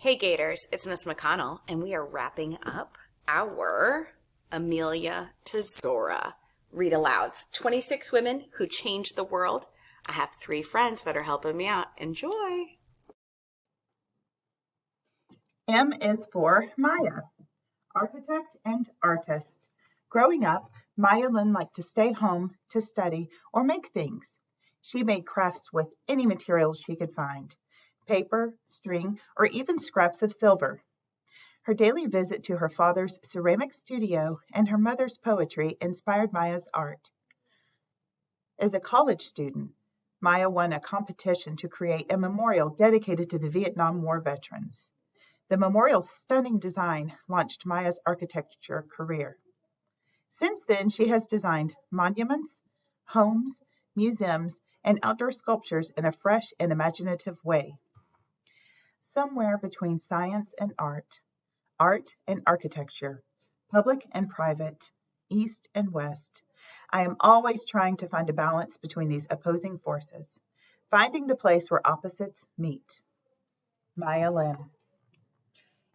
Hey Gators, it's Miss McConnell, and we are wrapping up our Amelia to Zora read alouds. 26 women who changed the world. I have 3 friends that are helping me out. Enjoy. M is for Maya, architect and artist. Growing up, Maya Lynn liked to stay home to study or make things. She made crafts with any materials she could find, paper, string, or even scraps of silver. Her daily visit to her father's ceramic studio and her mother's poetry inspired Maya's art. As a college student, Maya won a competition to create a memorial dedicated to the Vietnam War veterans. The memorial's stunning design launched Maya's architecture career. Since then, she has designed monuments, homes, museums, and outdoor sculptures in a fresh and imaginative way. Somewhere between science and art and architecture, public and private, east and west, I am always trying to find a balance between these opposing forces, finding the place where opposites meet. Maya Lynn.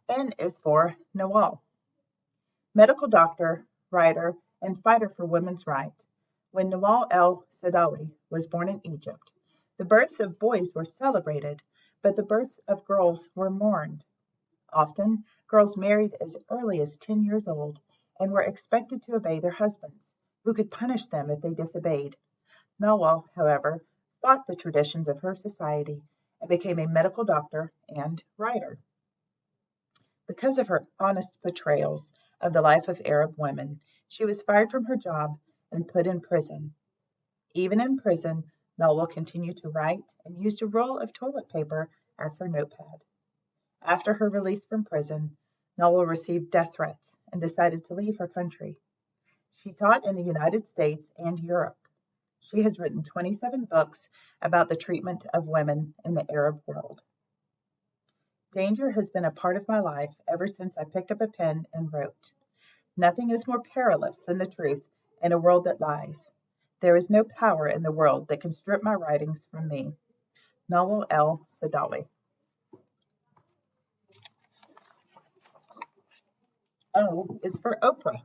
N is for Nawal. Medical doctor, writer, and fighter for women's rights. When Nawal el-Saadawi was born in Egypt, the births of boys were celebrated, but the births of girls were mourned. Often, girls married as early as 10 years old and were expected to obey their husbands, who could punish them if they disobeyed. Nawal, however, fought the traditions of her society and became a medical doctor and writer. Because of her honest portrayals of the life of Arab women, she was fired from her job and put in prison. Even in prison, Nawal continued to write and used a roll of toilet paper as her notepad. After her release from prison, Nawal received death threats and decided to leave her country. She taught in the United States and Europe. She has written 27 books about the treatment of women in the Arab world. Danger has been a part of my life ever since I picked up a pen and wrote. Nothing is more perilous than the truth in a world that lies. There is no power in the world that can strip my writings from me. Nawal el-Saadawi. O is for Oprah.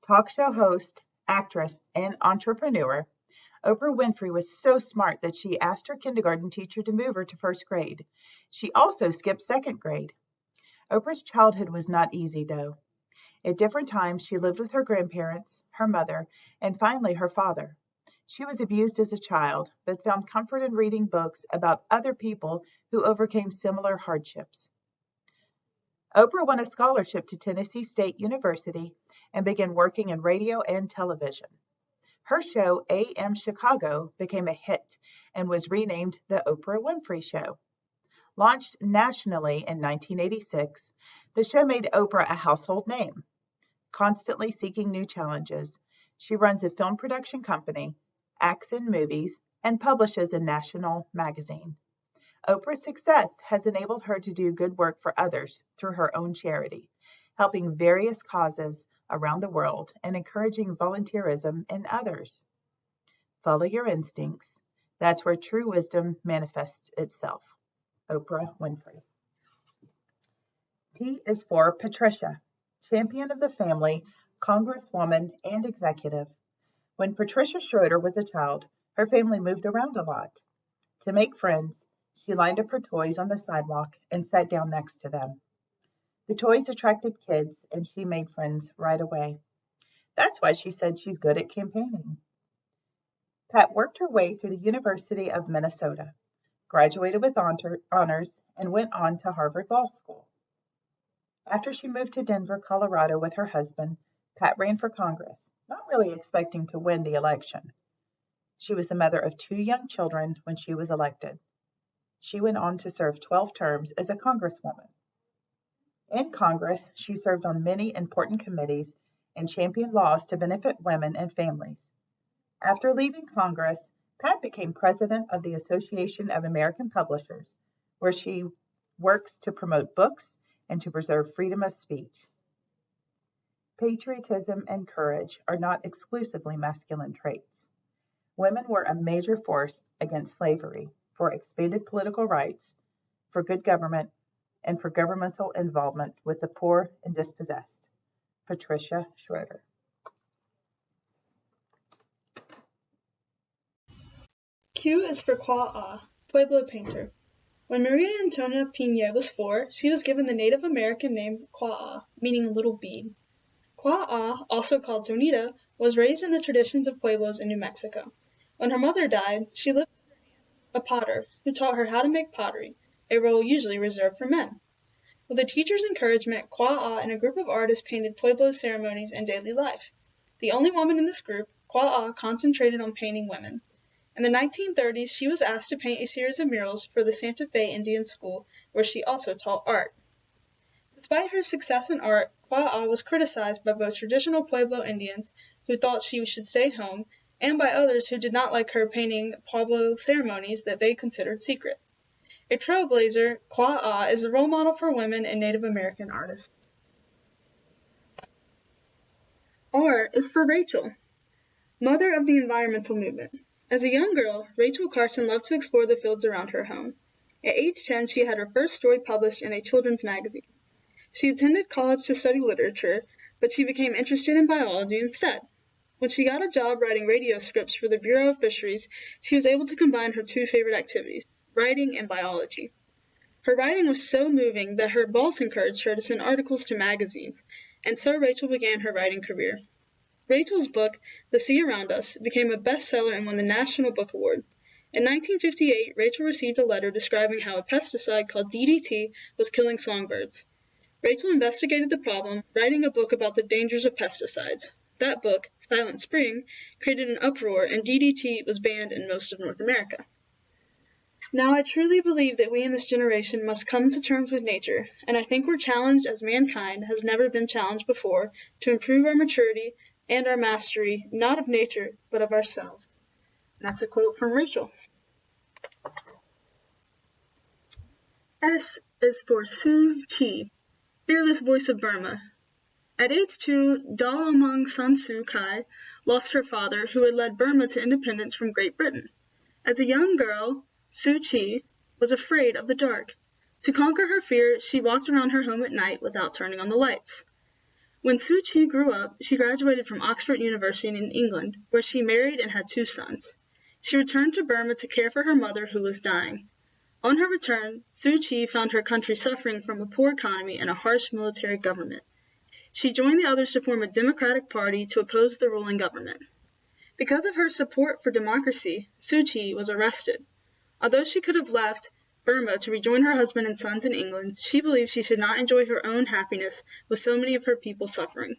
Talk show host, actress, and entrepreneur, Oprah Winfrey was so smart that she asked her kindergarten teacher to move her to first grade. She also skipped second grade. Oprah's childhood was not easy, though. At different times, she lived with her grandparents, her mother, and finally her father. She was abused as a child, but found comfort in reading books about other people who overcame similar hardships. Oprah won a scholarship to Tennessee State University and began working in radio and television. Her show, AM Chicago, became a hit and was renamed The Oprah Winfrey Show. Launched nationally in 1986, the show made Oprah a household name. Constantly seeking new challenges, she runs a film production company, acts in movies, and publishes a national magazine. Oprah's success has enabled her to do good work for others through her own charity, helping various causes around the world and encouraging volunteerism in others. Follow your instincts. That's where true wisdom manifests itself. Oprah Winfrey. P is for Patricia, champion of the family, congresswoman, and executive. When Patricia Schroeder was a child, her family moved around a lot. To make friends, she lined up her toys on the sidewalk and sat down next to them. The toys attracted kids, and she made friends right away. That's why she said she's good at campaigning. Pat worked her way through the University of Minnesota, graduated with honors, and went on to Harvard Law School. After she moved to Denver, Colorado with her husband, Pat ran for Congress, not really expecting to win the election. She was the mother of 2 young children when she was elected. She went on to serve 12 terms as a congresswoman. In Congress, she served on many important committees and championed laws to benefit women and families. After leaving Congress, Pat became president of the Association of American Publishers, where she works to promote books and to preserve freedom of speech. Patriotism and courage are not exclusively masculine traits. Women were a major force against slavery, for expanded political rights, for good government, and for governmental involvement with the poor and dispossessed. Patricia Schroeder. Q is for Qua'a, Pueblo painter. When Maria Antonia Piña was 4, she was given the Native American name Qua'a, meaning little bead. Qua'a, also called Tonita, was raised in the traditions of pueblos in New Mexico. When her mother died, she lived with a potter who taught her how to make pottery, a role usually reserved for men. With the teacher's encouragement, Qua'a and a group of artists painted Pueblo ceremonies and daily life. The only woman in this group, Qua'a concentrated on painting women. In the 1930s, she was asked to paint a series of murals for the Santa Fe Indian School, where she also taught art. Despite her success in art, Qua'a was criticized by both traditional Pueblo Indians, who thought she should stay home, and by others who did not like her painting Pueblo ceremonies that they considered secret. A trailblazer, Qua'a is a role model for women and Native American artists. R is for Rachel, mother of the environmental movement. As a young girl, Rachel Carson loved to explore the fields around her home. At age 10, she had her first story published in a children's magazine. She attended college to study literature, but she became interested in biology instead. When she got a job writing radio scripts for the Bureau of Fisheries, she was able to combine her two favorite activities, writing and biology. Her writing was so moving that her boss encouraged her to send articles to magazines, and so Rachel began her writing career. Rachel's book, The Sea Around Us, became a bestseller and won the National Book Award. In 1958, Rachel received a letter describing how a pesticide called DDT was killing songbirds. Rachel investigated the problem, writing a book about the dangers of pesticides. That book, Silent Spring, created an uproar, and DDT was banned in most of North America. Now, I truly believe that we in this generation must come to terms with nature, and I think we're challenged as mankind has never been challenged before to improve our maturity and our mastery, not of nature, but of ourselves. And that's a quote from Rachel. S is for Suu Kyi, fearless voice of Burma. At age 2, Daw Amang San Suu Kyi lost her father, who had led Burma to independence from Great Britain. As a young girl, Suu Kyi was afraid of the dark. To conquer her fear, she walked around her home at night without turning on the lights. When Suu Kyi grew up, she graduated from Oxford University in England, where she married and had 2 sons. She returned to Burma to care for her mother, who was dying. On her return, Suu Kyi found her country suffering from a poor economy and a harsh military government. She joined the others to form a democratic party to oppose the ruling government. Because of her support for democracy, Suu Kyi was arrested. Although she could have left Burma to rejoin her husband and sons in England, she believed she should not enjoy her own happiness with so many of her people suffering.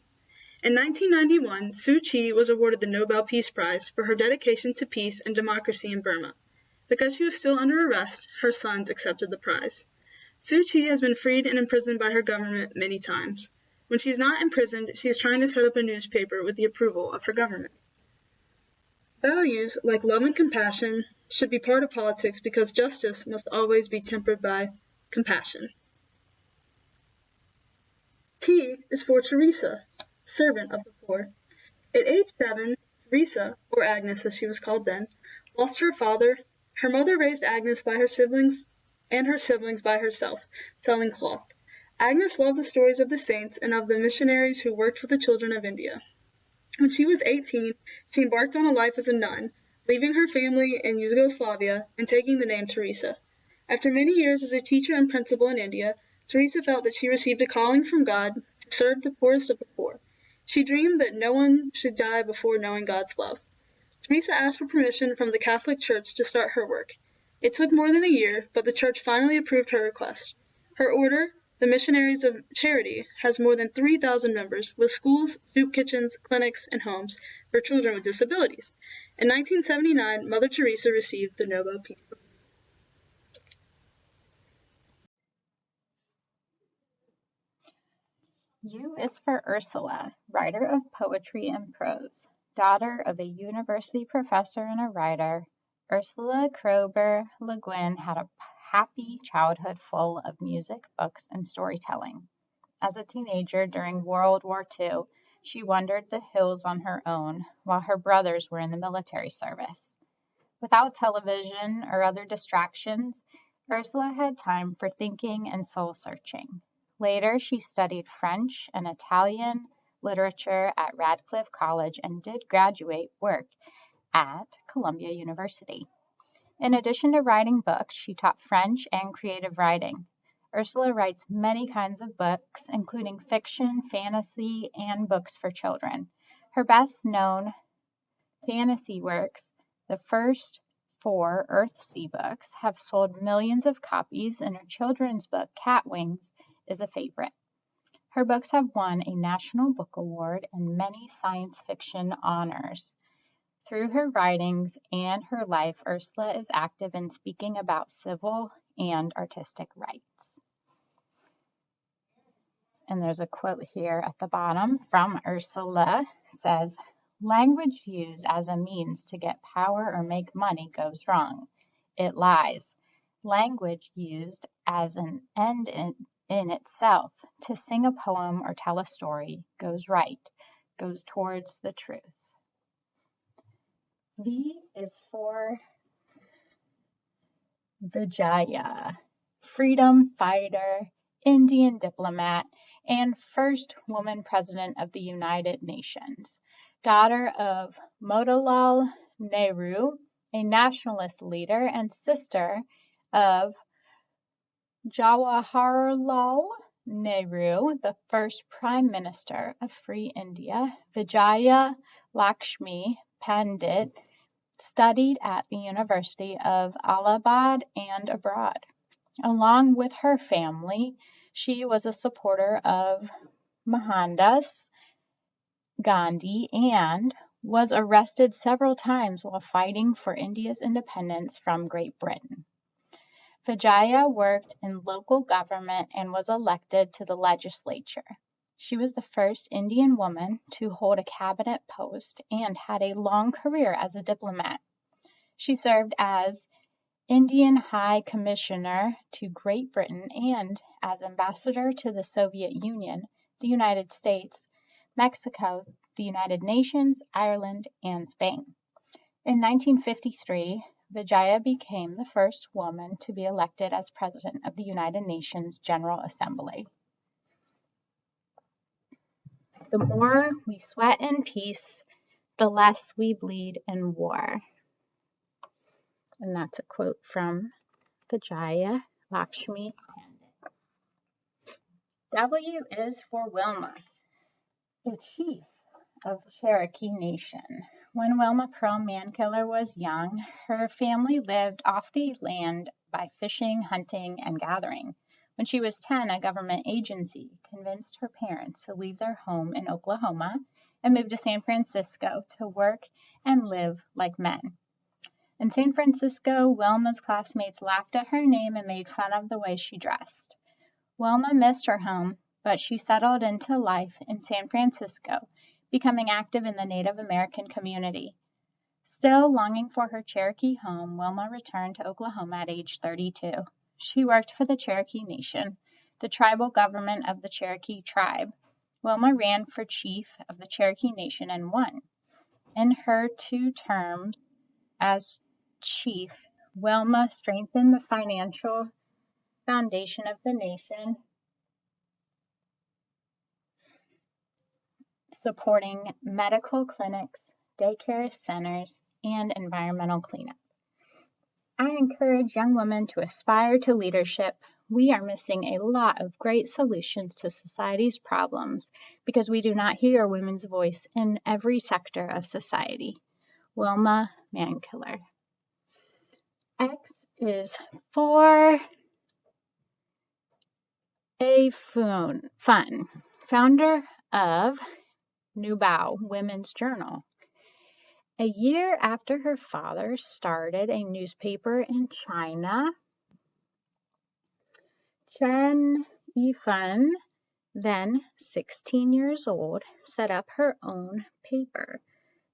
In 1991, Suu Kyi was awarded the Nobel Peace Prize for her dedication to peace and democracy in Burma. Because she was still under arrest, her sons accepted the prize. Suu Kyi has been freed and imprisoned by her government many times. When she is not imprisoned, she is trying to set up a newspaper with the approval of her government. Values like love and compassion should be part of politics because justice must always be tempered by compassion. T is for Teresa, servant of the poor. At age 7, Teresa, or Agnes as she was called then, lost her father. Her mother raised Agnes by her siblings and her siblings by herself, selling cloth. Agnes loved the stories of the saints and of the missionaries who worked with the children of India. When she was 18, she embarked on a life as a nun, leaving her family in Yugoslavia and taking the name Teresa. After many years as a teacher and principal in India, Teresa felt that she received a calling from God to serve the poorest of the poor. She dreamed that no one should die before knowing God's love. Teresa asked for permission from the Catholic Church to start her work. It took more than a year, but the church finally approved her request. Her order, the Missionaries of Charity, has more than 3,000 members, with schools, soup kitchens, clinics, and homes for children with disabilities. In 1979, Mother Teresa received the Nobel Peace Prize. U is for Ursula, writer of poetry and prose. Daughter of a university professor and a writer, Ursula Kroeber Le Guin had a happy childhood full of music, books, and storytelling. As a teenager during World War II, she wandered the hills on her own while her brothers were in the military service. Without television or other distractions, Ursula had time for thinking and soul-searching. Later, she studied French and Italian literature at Radcliffe College and did graduate work at Columbia University. In addition to writing books, she taught French and creative writing. Ursula writes many kinds of books, including fiction, fantasy, and books for children. Her best-known fantasy works, the first 4 Earthsea books, have sold millions of copies, and her children's book, Cat Wings, is a favorite. Her books have won a National Book Award and many science fiction honors. Through her writings and her life, Ursula is active in speaking about civil and artistic rights. And there's a quote here at the bottom from Ursula. It says, "Language used as a means to get power or make money goes wrong. It lies. Language used as an end in itself, to sing a poem or tell a story, goes right, goes towards the truth." V is for Vijaya, freedom fighter, Indian diplomat, and first woman president of the United Nations, daughter of Motilal Nehru, a nationalist leader, and sister of Jawaharlal Nehru, the first Prime Minister of Free India. Vijaya Lakshmi Pandit studied at the University of Allahabad and abroad. Along with her family, she was a supporter of Mohandas Gandhi and was arrested several times while fighting for India's independence from Great Britain. Vijaya worked in local government and was elected to the legislature. She was the first Indian woman to hold a cabinet post and had a long career as a diplomat. She served as Indian High Commissioner to Great Britain and as ambassador to the Soviet Union, the United States, Mexico, the United Nations, Ireland, and Spain. In 1953, Vijaya became the first woman to be elected as President of the United Nations General Assembly. The more we sweat in peace, the less we bleed in war. And that's a quote from Vijaya Lakshmi Pandit. W is for Wilma, the chief of Cherokee Nation. When Wilma Pearl Mankiller was young, her family lived off the land by fishing, hunting, and gathering. When she was 10, a government agency convinced her parents to leave their home in Oklahoma and move to San Francisco to work and live like men. In San Francisco, Wilma's classmates laughed at her name and made fun of the way she dressed. Wilma missed her home, but she settled into life in San Francisco, becoming active in the Native American community. Still longing for her Cherokee home, Wilma returned to Oklahoma at age 32. She worked for the Cherokee Nation, the tribal government of the Cherokee tribe. Wilma ran for chief of the Cherokee Nation and won. In her 2 terms as chief, Wilma strengthened the financial foundation of the nation, supporting medical clinics, daycare centers, and environmental cleanup. I encourage young women to aspire to leadership. We are missing a lot of great solutions to society's problems because we do not hear women's voice in every sector of society. Wilma Mankiller. X is for A Fun, founder of Nubao Women's Journal. A year after her father started a newspaper in China, Chen Yifan, then 16 years old, set up her own paper.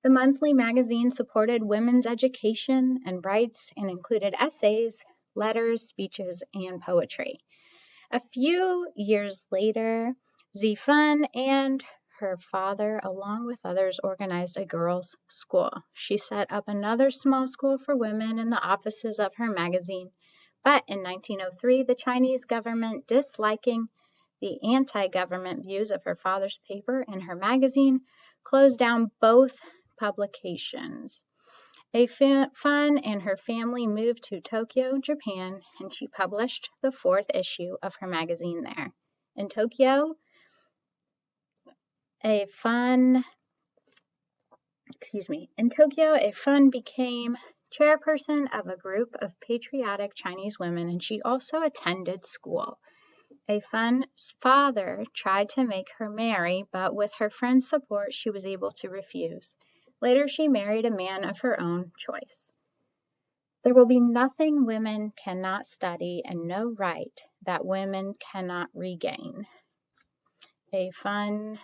The monthly magazine supported women's education and rights and included essays, letters, speeches, and poetry. A few years later, Zifan and her father, along with others, organized a girls' school. She set up another small school for women in the offices of her magazine, But in 1903, the Chinese government, disliking the anti-government views of her father's paper and her magazine, closed down both publications. Fun and her family moved to Tokyo, Japan, and she published the 4th issue of her magazine there. In Tokyo, a Fun became chairperson of a group of patriotic Chinese women, and she also attended school. A Fun's father tried to make her marry, but with her friend's support, she was able to refuse. Later, she married a man of her own choice. There will be nothing women cannot study and no right that women cannot regain. A Fun.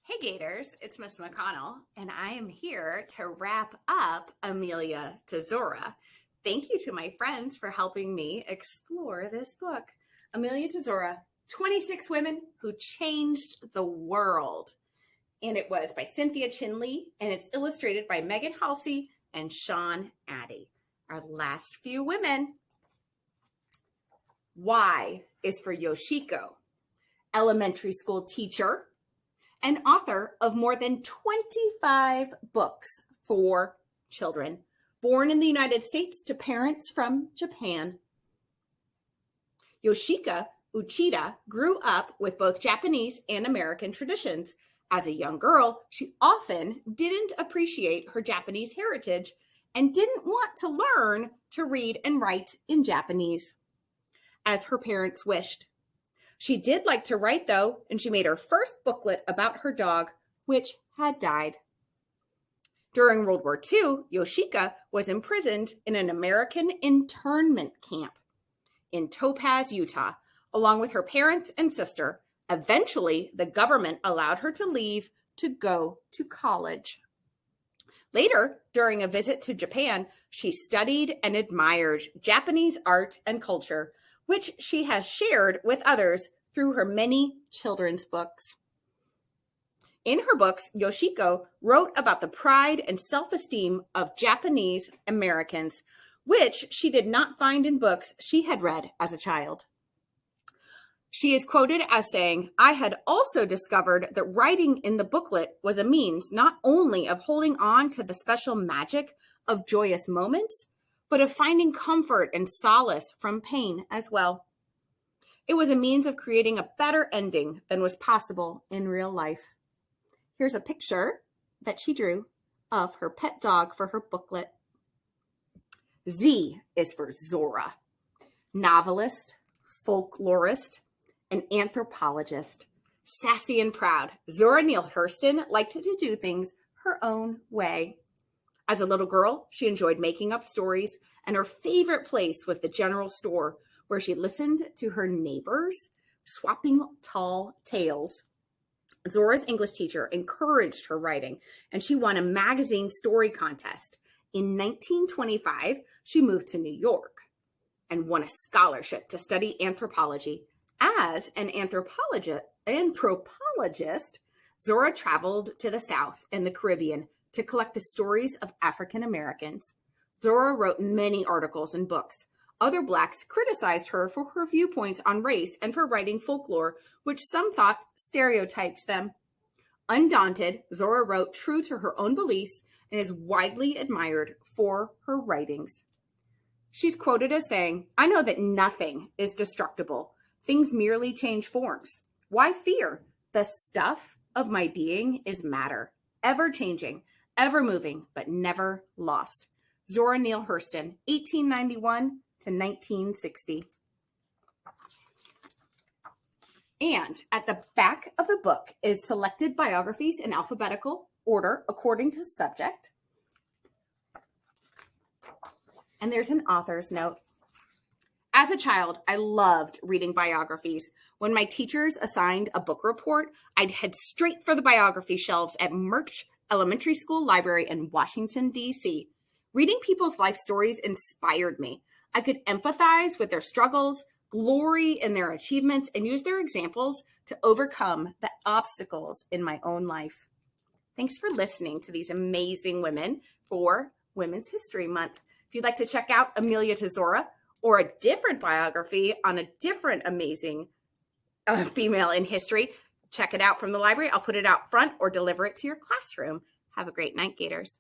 Hey Gators, it's Miss McConnell, and I am here to wrap up Amelia to Zora. Thank you to my friends for helping me explore this book. Amelia to Zora, 26 Women Who Changed the World. And it was by CYNTHIA Chin-LEE, and it's illustrated by HALSEY and ADDY. Our last few women. Y is for Yoshiko, elementary school teacher, and author of more than 25 books for children, born in the United States to parents from Japan. Yoshika Uchida grew up with both Japanese and American traditions. As a young girl, she often didn't appreciate her Japanese heritage and didn't want to learn to read and write in Japanese, as her parents wished. She did like to write, though, and she made her first booklet about her dog, which had died. During World War II, Yoshika was imprisoned in an American internment camp in Topaz, Utah, along with her parents and sister. Eventually, the government allowed her to leave to go to college. Later, during a visit to Japan, she studied and admired Japanese art and culture, which she has shared with others through her many children's books. In her books, Yoshiko wrote about the pride and self-esteem of Japanese Americans, which she did not find in books she had read as a child. She is quoted as saying, "I had also discovered that writing in the booklet was a means not only of holding on to the special magic of joyous moments, but of finding comfort and solace from pain as well. It was a means of creating a better ending than was possible in real life." Here's a picture that she drew of her pet dog for her booklet. Z is for Zora, novelist, folklorist, an anthropologist. Sassy and proud, Zora Neale Hurston liked to do things her own way. As a little girl, she enjoyed making up stories, and her favorite place was the general store, where she listened to her neighbors swapping tall tales. Zora's English teacher encouraged her writing, and she won a magazine story contest. In 1925, she moved to New York and won a scholarship to study anthropology. As an anthropologist, Zora traveled to the South and the Caribbean to collect the stories of African Americans. Zora wrote many articles and books. Other Blacks criticized her for her viewpoints on race and for writing folklore, which some thought stereotyped them. Undaunted, Zora wrote true to her own beliefs and is widely admired for her writings. She's quoted as saying, "I know that nothing is destructible. Things merely change forms. Why fear? The stuff of my being is matter, ever changing, ever moving, but never lost." Zora Neale Hurston, 1891 to 1960. And at the back of the book is selected biographies in alphabetical order according to subject. And there's an author's note. As a child, I loved reading biographies. When my teachers assigned a book report, I'd head straight for the biography shelves at Murch Elementary School Library in Washington, D.C. Reading people's life stories inspired me. I could empathize with their struggles, glory in their achievements, and use their examples to overcome the obstacles in my own life. Thanks for listening to these amazing women for Women's History Month. If you'd like to check out Amelia to Zora or a different biography on a different amazing female in history, check it out from the library. I'll put it out front or deliver it to your classroom. Have a great night, Gators.